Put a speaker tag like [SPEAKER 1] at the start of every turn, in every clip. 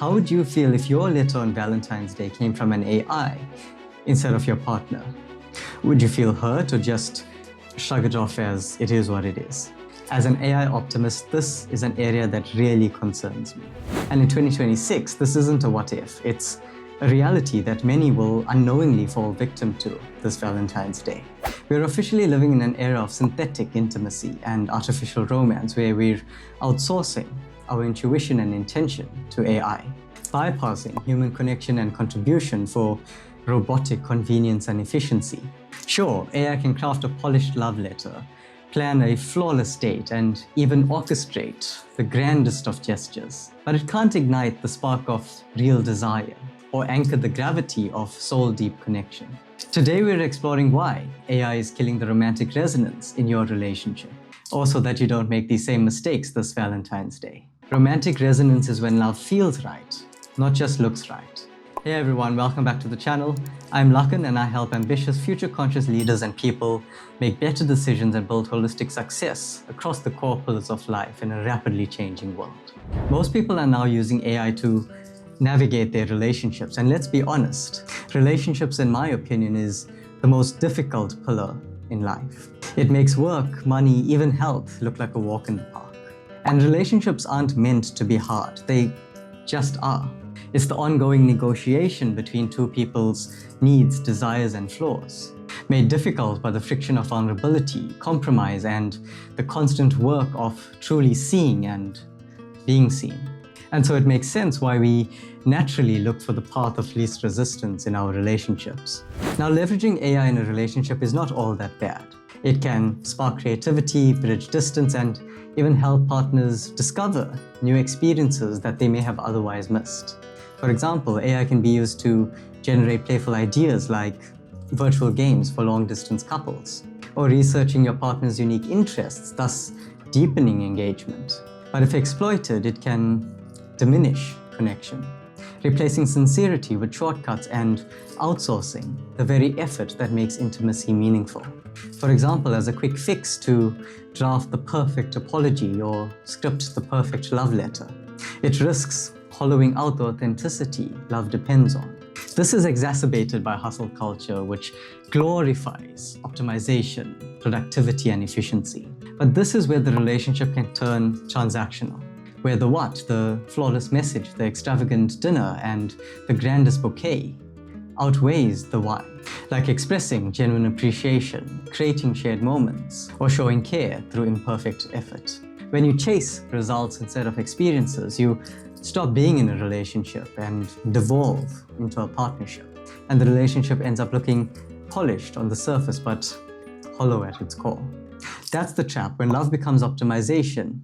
[SPEAKER 1] How would you feel if your letter on Valentine's Day came from an AI instead of your partner? Would you feel hurt or just shrug it off as it is what it is? As an AI optimist, this is an area that really concerns me. And in 2026, this isn't a what if, it's a reality that many will unknowingly fall victim to this Valentine's Day. We're officially living in an era of synthetic intimacy and artificial romance where we're outsourcing our intuition and intention to AI, bypassing human connection and contribution for robotic convenience and efficiency. Sure, AI can craft a polished love letter, plan a flawless date, and even orchestrate the grandest of gestures. But it can't ignite the spark of real desire or anchor the gravity of soul-deep connection. Today we're exploring why AI is killing the romantic resonance in your relationship, also that you don't make these same mistakes this Valentine's Day. Romantic resonance is when love feels right, not just looks right. Hey everyone, welcome back to the channel. I'm Lakan and I help ambitious, future-conscious leaders and people make better decisions and build holistic success across the core pillars of life in a rapidly changing world. Most people are now using AI to navigate their relationships, and let's be honest, relationships, in my opinion, is the most difficult pillar in life. It makes work, money, even health look like a walk in the park. And relationships aren't meant to be hard, they just are. It's the ongoing negotiation between two people's needs, desires, and flaws, made difficult by the friction of vulnerability, compromise, and the constant work of truly seeing and being seen. And so it makes sense why we naturally look for the path of least resistance in our relationships. Now, leveraging AI in a relationship is not all that bad. It can spark creativity, bridge distance, and even help partners discover new experiences that they may have otherwise missed. For example, AI can be used to generate playful ideas like virtual games for long-distance couples, or researching your partner's unique interests, thus deepening engagement. But if exploited, it can diminish connection, replacing sincerity with shortcuts and outsourcing the very effort that makes intimacy meaningful. For example, as a quick fix to draft the perfect apology or script the perfect love letter, it risks hollowing out the authenticity love depends on. This is exacerbated by hustle culture, which glorifies optimization, productivity, and efficiency. But this is where the relationship can turn transactional, where the what, the flawless message, the extravagant dinner, and the grandest bouquet outweighs the why, like expressing genuine appreciation, creating shared moments, or showing care through imperfect effort. When you chase results instead of experiences, you stop being in a relationship and devolve into a partnership. And the relationship ends up looking polished on the surface, but hollow at its core. That's the trap. When love becomes optimization,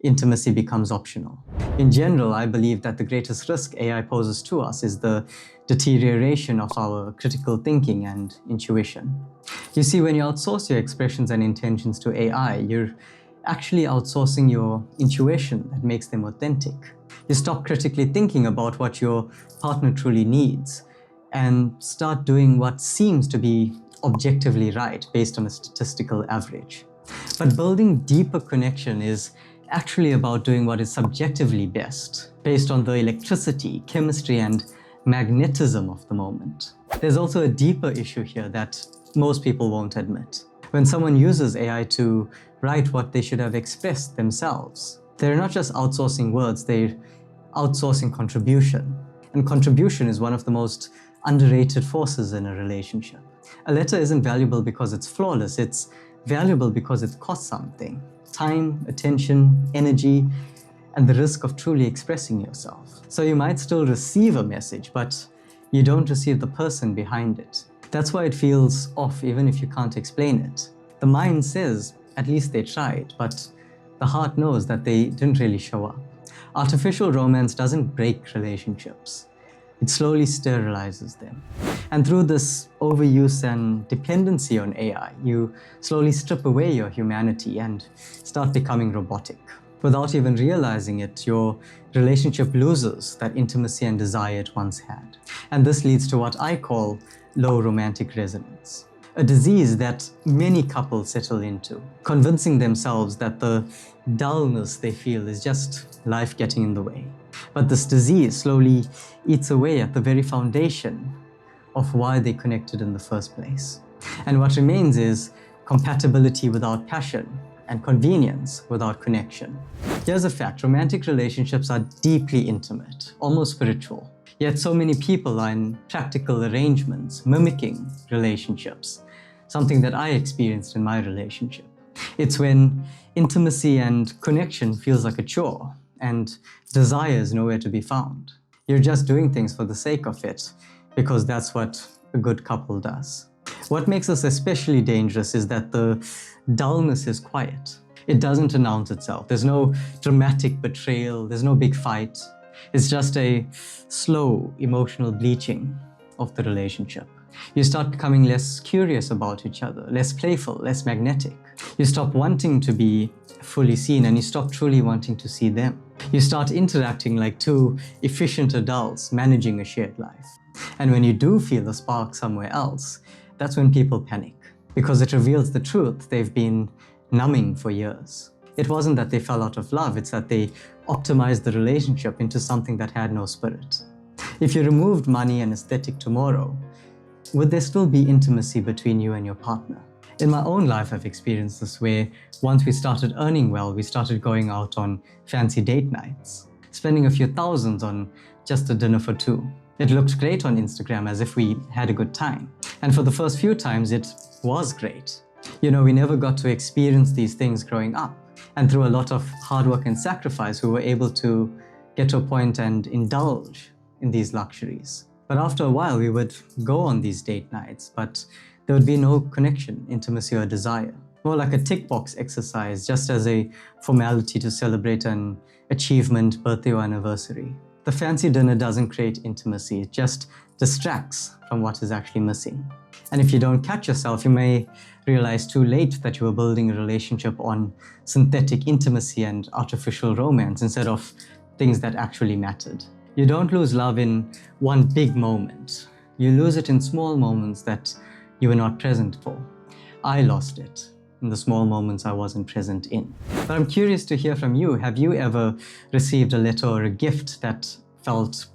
[SPEAKER 1] intimacy becomes optional. In general, I believe that the greatest risk AI poses to us is the deterioration of our critical thinking and intuition. You see, when you outsource your expressions and intentions to AI, you're actually outsourcing your intuition that makes them authentic. You stop critically thinking about what your partner truly needs and start doing what seems to be objectively right based on a statistical average. But building deeper connection is actually about doing what is subjectively best, based on the electricity, chemistry, and magnetism of the moment. There's also a deeper issue here that most people won't admit. When someone uses AI to write what they should have expressed themselves, they're not just outsourcing words, they're outsourcing contribution. And contribution is one of the most underrated forces in a relationship. A letter isn't valuable because it's flawless, it's valuable because it costs something. Time, attention, energy, and the risk of truly expressing yourself. So you might still receive a message, but you don't receive the person behind it. That's why it feels off even if you can't explain it. The mind says, at least they tried, but the heart knows that they didn't really show up. Artificial romance doesn't break relationships. It slowly sterilizes them. And through this overuse and dependency on AI, you slowly strip away your humanity and start becoming robotic. Without even realizing it, your relationship loses that intimacy and desire it once had. And this leads to what I call low romantic resonance, a disease that many couples settle into, convincing themselves that the dullness they feel is just life getting in the way. But this disease slowly eats away at the very foundation of why they connected in the first place. And what remains is compatibility without passion and convenience without connection. Here's a fact: romantic relationships are deeply intimate, almost spiritual. Yet so many people are in practical arrangements, mimicking relationships, something that I experienced in my relationship. It's when intimacy and connection feels like a chore and desire is nowhere to be found. You're just doing things for the sake of it because that's what a good couple does. What makes this especially dangerous is that the dullness is quiet. It doesn't announce itself. There's no dramatic betrayal. There's no big fight. It's just a slow emotional bleaching of the relationship. You start becoming less curious about each other, less playful, less magnetic. You stop wanting to be fully seen and you stop truly wanting to see them. You start interacting like two efficient adults managing a shared life. And when you do feel a spark somewhere else, that's when people panic, because it reveals the truth they've been numbing for years. It wasn't that they fell out of love, it's that they optimized the relationship into something that had no spirit. If you removed money and aesthetic tomorrow, would there still be intimacy between you and your partner? In my own life, I've experienced this where once we started earning well, we started going out on fancy date nights, spending a few thousands on just a dinner for two. It looked great on Instagram as if we had a good time. And for the first few times, it was great. You know, we never got to experience these things growing up. And through a lot of hard work and sacrifice, we were able to get to a point and indulge in these luxuries. But after a while, we would go on these date nights, but there would be no connection, intimacy, or desire. More like a tick box exercise, just as a formality to celebrate an achievement, birthday, or anniversary. The fancy dinner doesn't create intimacy, it just distracts from what is actually missing. And if you don't catch yourself, you may realize too late that you were building a relationship on synthetic intimacy and artificial romance instead of things that actually mattered. You don't lose love in one big moment. You lose it in small moments that you were not present for. I lost it in the small moments I wasn't present in. But I'm curious to hear from you. Have you ever received a letter or a gift that felt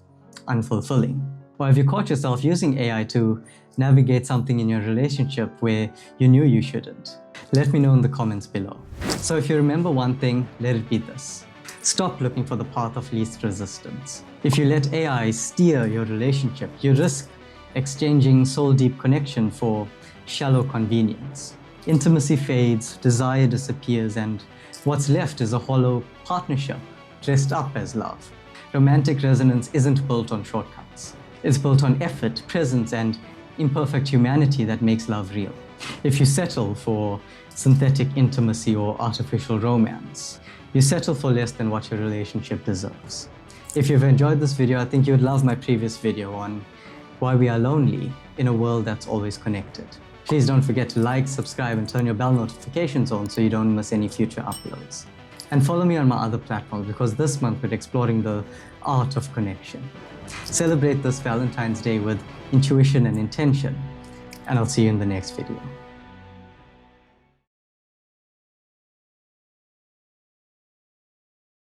[SPEAKER 1] unfulfilling? Or have you caught yourself using AI to navigate something in your relationship where you knew you shouldn't? Let me know in the comments below. So if you remember one thing, let it be this: stop looking for the path of least resistance. If you let AI steer your relationship, you risk exchanging soul-deep connection for shallow convenience. Intimacy fades, desire disappears, and what's left is a hollow partnership dressed up as love. Romantic resonance isn't built on shortcuts. It's built on effort, presence, and imperfect humanity that makes love real. If you settle for synthetic intimacy or artificial romance, you settle for less than what your relationship deserves. If you've enjoyed this video, I think you would love my previous video on why we are lonely in a world that's always connected. Please don't forget to like, subscribe, and turn your bell notifications on so you don't miss any future uploads. And follow me on my other platforms, because this month we're exploring the art of connection. Celebrate this Valentine's Day with intuition and intention, and I'll see you in the next video.